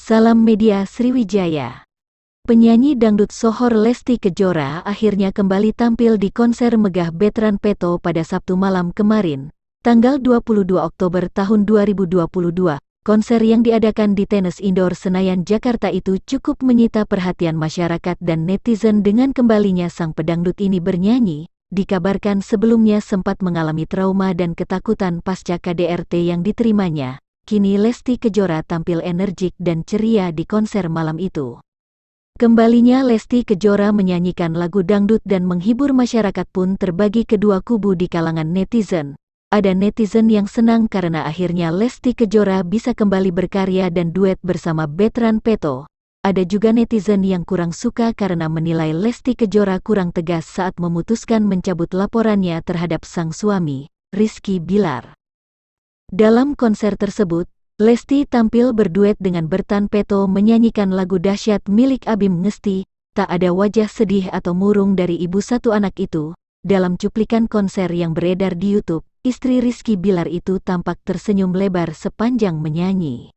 Salam Media Sriwijaya. Penyanyi dangdut sohor Lesti Kejora akhirnya kembali tampil di konser megah Betran Peto pada Sabtu malam kemarin, tanggal 22 Oktober tahun 2022. Konser yang diadakan di Tenis Indoor Senayan, Jakarta itu cukup menyita perhatian masyarakat dan netizen dengan kembalinya sang pedangdut ini bernyanyi. Dikabarkan sebelumnya sempat mengalami trauma dan ketakutan pasca KDRT yang diterimanya. Kini Lesti Kejora tampil energik dan ceria di konser malam itu. Kembalinya Lesti Kejora menyanyikan lagu dangdut dan menghibur masyarakat pun terbagi kedua kubu di kalangan netizen. Ada netizen yang senang karena akhirnya Lesti Kejora bisa kembali berkarya dan duet bersama Betran Peto. Ada juga netizen yang kurang suka karena menilai Lesti Kejora kurang tegas saat memutuskan mencabut laporannya terhadap sang suami, Rizky Bilar. Dalam konser tersebut, Lesti tampil berduet dengan Betran Peto menyanyikan lagu dahsyat milik Abim Ngesti, Tak Ada Wajah Sedih atau Murung dari ibu satu anak itu. Dalam cuplikan konser yang beredar di YouTube, istri Rizky Bilar itu tampak tersenyum lebar sepanjang menyanyi.